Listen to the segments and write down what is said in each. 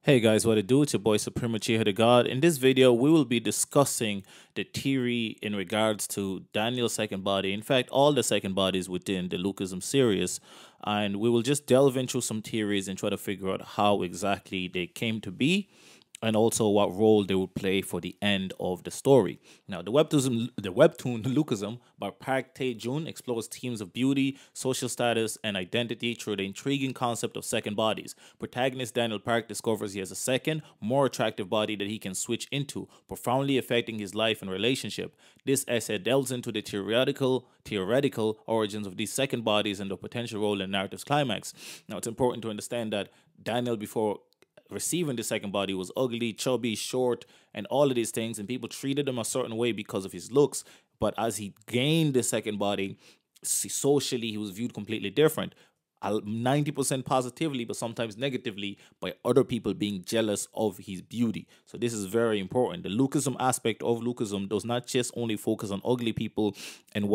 Hey guys, what it do? It's your boy Supreme Uchiha the God. In this video, we will be discussing the theory in regards to Daniel's second body. In fact, all the second bodies within the Lookism series. And we will just delve into some theories and try to figure out how exactly they came to be and also what role they would play for the end of the story. Now, the webtoon Lookism by Park Tae-jun explores themes of beauty, social status, and identity through the intriguing concept of second bodies. Protagonist Daniel Park discovers he has a second, more attractive body that he can switch into, profoundly affecting his life and relationship. This essay delves into the theoretical origins of these second bodies and the potential role in narrative's climax. Now, it's important to understand that Daniel, before receiving the second body, was ugly, chubby, short, and all of these things, and people treated him a certain way because of his looks. But as he gained the second body, socially he was viewed completely different. 90% positively, but sometimes negatively, by other people being jealous of his beauty. So this is very important. The Lookism aspect of Lookism does not just only focus on ugly people and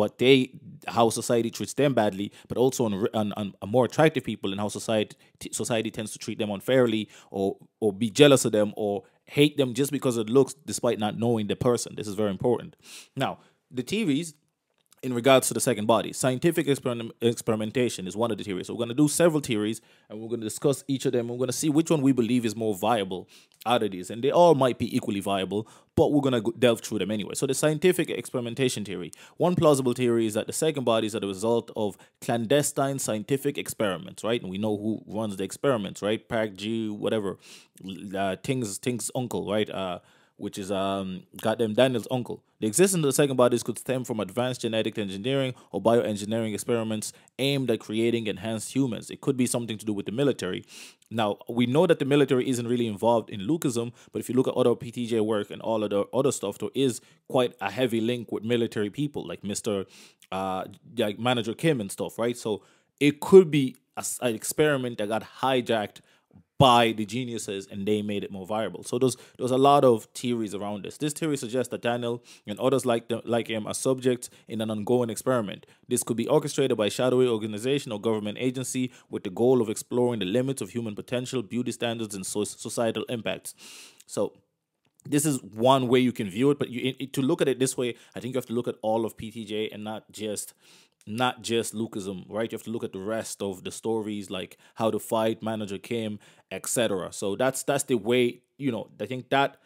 how society treats them badly, but also on more attractive people and how society tends to treat them unfairly, or be jealous of them or hate them just because of looks, despite not knowing the person. This is very important. Now, the TVs in regards to the second body, scientific experimentation is one of the theories. So we're going to do several theories, and we're going to discuss each of them. We're going to see which one we believe is more viable out of these, and they all might be equally viable, but we're going to delve through them anyway. So the scientific experimentation theory. One plausible theory is that the second bodies are the result of clandestine scientific experiments, right? And we know who runs the experiments, right? Park G, whatever, Ting's uncle, right? Which is goddamn Daniel's uncle. The existence of the second bodies could stem from advanced genetic engineering or bioengineering experiments aimed at creating enhanced humans. It could be something to do with the military. Now, we know that the military isn't really involved in Lookism, but if you look at other PTJ work and all of the other stuff, there is quite a heavy link with military people, like like Manager Kim and stuff, right? So it could be an experiment that got hijacked by the geniuses and they made it more viable. So there's a lot of theories around this. This theory suggests that Daniel and others like him are subjects in an ongoing experiment. This could be orchestrated by a shadowy organization or government agency with the goal of exploring the limits of human potential, beauty standards, and societal impacts. So this is one way you can view it, but to look at it this way, I think you have to look at all of PTJ and not just Lookism, right? You have to look at the rest of the stories, like How to Fight, Manager Kim, etc. So that's the way, I think that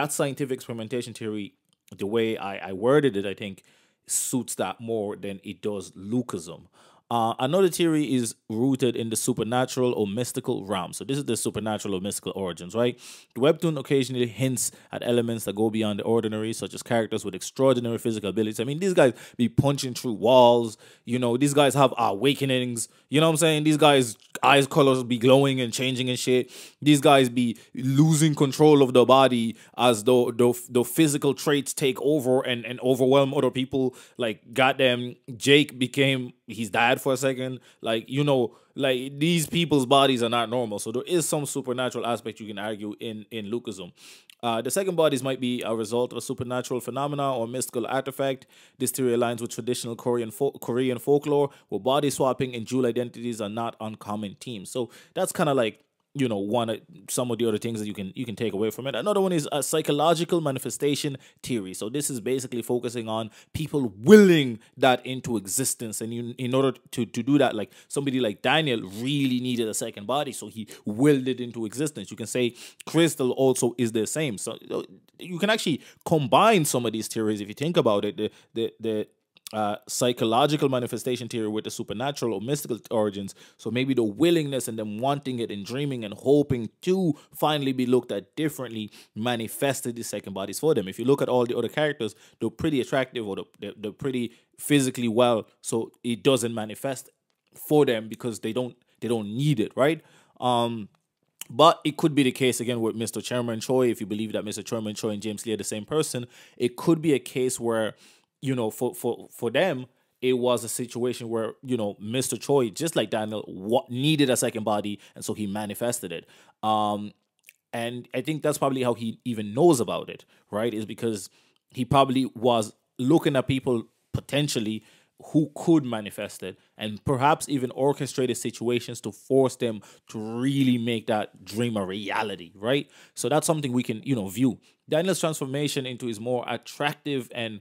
scientific experimentation theory, the way I worded it, I think suits that more than it does Lookism. Another theory is rooted in the supernatural or mystical realm. So this is the supernatural or mystical origins, right? The webtoon occasionally hints at elements that go beyond the ordinary, such as characters with extraordinary physical abilities. I mean, these guys be punching through walls. These guys have awakenings. You know what I'm saying? These guys' eyes colors be glowing and changing and shit. These guys be losing control of the body as though the physical traits take over and overwhelm other people. Like, goddamn, Jake became his dad for a second. Like, like these people's bodies are not normal. So there is some supernatural aspect you can argue in Lookism. The second bodies might be a result of a supernatural phenomena or mystical artifact. This theory aligns with traditional Korean folklore, where body swapping and dual identities are not uncommon themes. So that's kind of like, some of the other things that you can take away from it. Another one is a psychological manifestation theory. So this is basically focusing on people willing that into existence, and in order to do that, like somebody like Daniel really needed a second body, so he willed it into existence. You can say Crystal also is the same. So you can actually combine some of these theories if you think about it. The psychological manifestation theory with the supernatural or mystical origins. So maybe the willingness and them wanting it and dreaming and hoping to finally be looked at differently manifested the second bodies for them. If you look at all the other characters, they're pretty attractive, or they're pretty physically well, so it doesn't manifest for them because they don't need it, right? But it could be the case again with Mr. Chairman Choi. If you believe that Mr. Chairman Choi and James Lee are the same person, it could be a case where, for them, it was a situation where, Mr. Choi, just like Daniel, needed a second body, and so he manifested it. And I think that's probably how he even knows about it, right? Is because he probably was looking at people potentially who could manifest it and perhaps even orchestrated situations to force them to really make that dream a reality, right? So that's something we can, view. Daniel's transformation into his more attractive and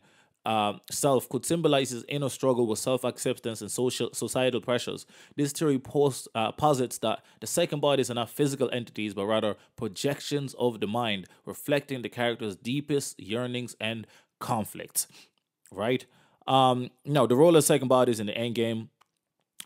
self could symbolize his inner struggle with self-acceptance and societal pressures. This theory posits that the second bodies are not physical entities, but rather projections of the mind, reflecting the character's deepest yearnings and conflicts. Right? Now, the role of second bodies in the end game.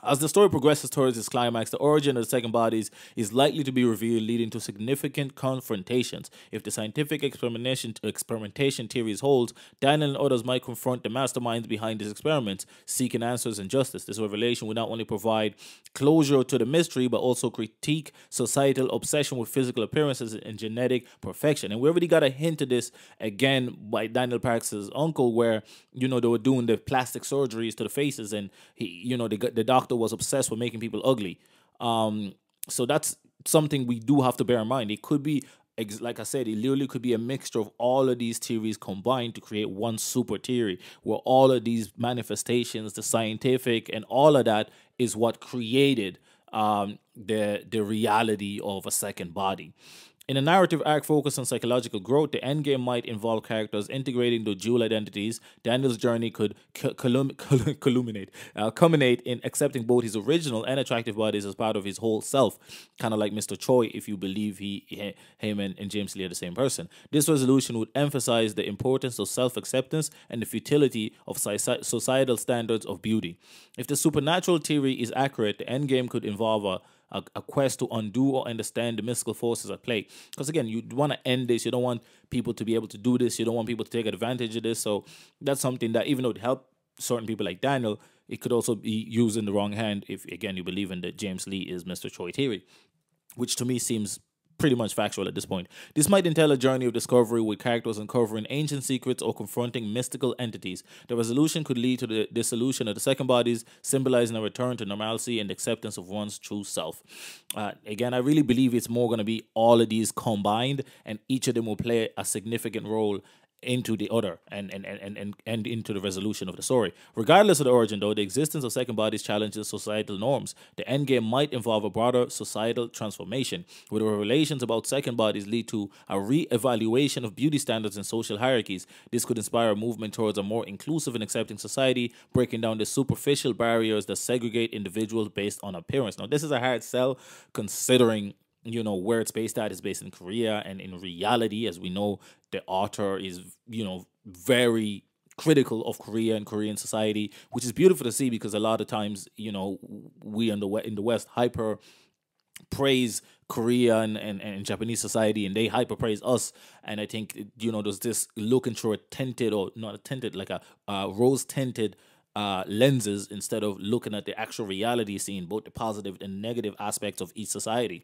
As the story progresses towards its climax, the origin of the second bodies is likely to be revealed, leading to significant confrontations. If the scientific experimentation theories holds, Daniel and others might confront the masterminds behind these experiments, seeking answers and justice. This revelation will not only provide closure to the mystery, but also critique societal obsession with physical appearances and genetic perfection. And we already got a hint of this again by Daniel Parks' uncle, where they were doing the plastic surgeries to the faces, and the doctor was obsessed with making people ugly. So that's something we do have to bear in mind. It could be, like I said, it literally could be a mixture of all of these theories combined to create one super theory, where all of these manifestations, the scientific and all of that, is what created the reality of a second body. In a narrative arc focused on psychological growth, the endgame might involve characters integrating their dual identities. Daniel's journey could culminate in accepting both his original and attractive bodies as part of his whole self, kind of like Mr. Choi, if you believe him and James Lee are the same person. This resolution would emphasize the importance of self-acceptance and the futility of societal standards of beauty. If the supernatural theory is accurate, the endgame could involve a quest to undo or understand the mystical forces at play. Because again, you want to end this. You don't want people to be able to do this. You don't want people to take advantage of this. So that's something that, even though it helped certain people like Daniel, it could also be used in the wrong hand if, again, you believe in that James Lee is Mr. Choi theory, which to me seems pretty much factual at this point. This might entail a journey of discovery with characters uncovering ancient secrets or confronting mystical entities. The resolution could lead to the dissolution of the second bodies, symbolizing a return to normalcy and acceptance of one's true self. Again, I really believe it's more going to be all of these combined, and each of them will play a significant role into the other and into the resolution of the story. Regardless of the origin, though, the existence of second bodies challenges societal norms. The endgame might involve a broader societal transformation, where the revelations about second bodies lead to a re-evaluation of beauty standards and social hierarchies. This could inspire a movement towards a more inclusive and accepting society, breaking down the superficial barriers that segregate individuals based on appearance. Now, this is a hard sell, considering where it's based at is based in Korea, and in reality, as we know, the author is, very critical of Korea and Korean society, which is beautiful to see, because a lot of times, we in the West hyper praise Korea and Japanese society, and they hyper praise us. And I think, there's this looking through a tinted, or not a tinted, like a rose tinted lenses, instead of looking at the actual reality, seeing both the positive and negative aspects of each society.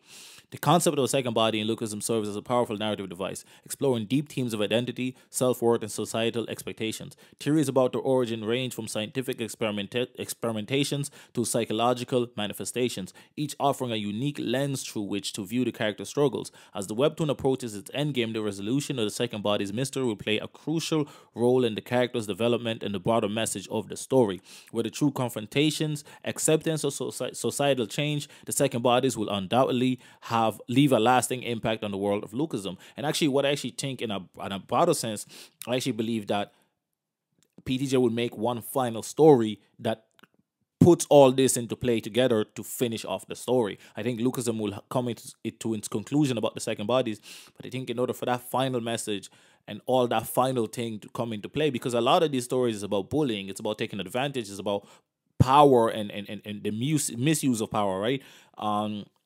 The concept of a second body in Lookism serves as a powerful narrative device, exploring deep themes of identity, self-worth, and societal expectations. Theories about their origin range from scientific experimentations to psychological manifestations, each offering a unique lens through which to view the character's struggles. As the webtoon approaches its endgame, the resolution of the second body's mystery will play a crucial role in the character's development and the broader message of the story. Whether through confrontations, acceptance, or societal change, the second bodies will undoubtedly leave a lasting impact on the world of Lookism. And actually, what I actually think, in a broader sense, I actually believe that PTJ will make one final story that puts all this into play together to finish off the story. I think Lookism will come to its conclusion about the second bodies, but I think in order for that final message and all that final thing to come into play, because a lot of these stories is about bullying, it's about taking advantage, it's about power and the misuse of power, right?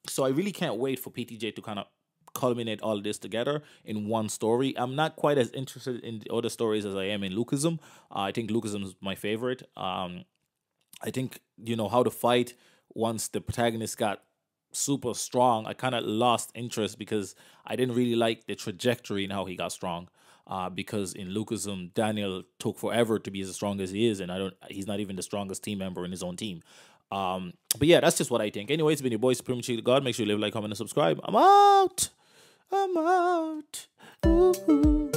So I really can't wait for PTJ to kind of culminate all of this together in one story. I'm not quite as interested in the other stories as I am in Lookism. I think Lookism is my favorite. I think, how to fight once the protagonist got super strong, I kind of lost interest, because I didn't really like the trajectory and how he got strong. Because in Lookism, Daniel took forever to be as strong as he is, and he's not even the strongest team member in his own team. But yeah, that's just what I think. Anyway, it's been your boy Supreme Chief God. Make sure you leave a like, comment, and subscribe. I'm out. I'm out. Ooh.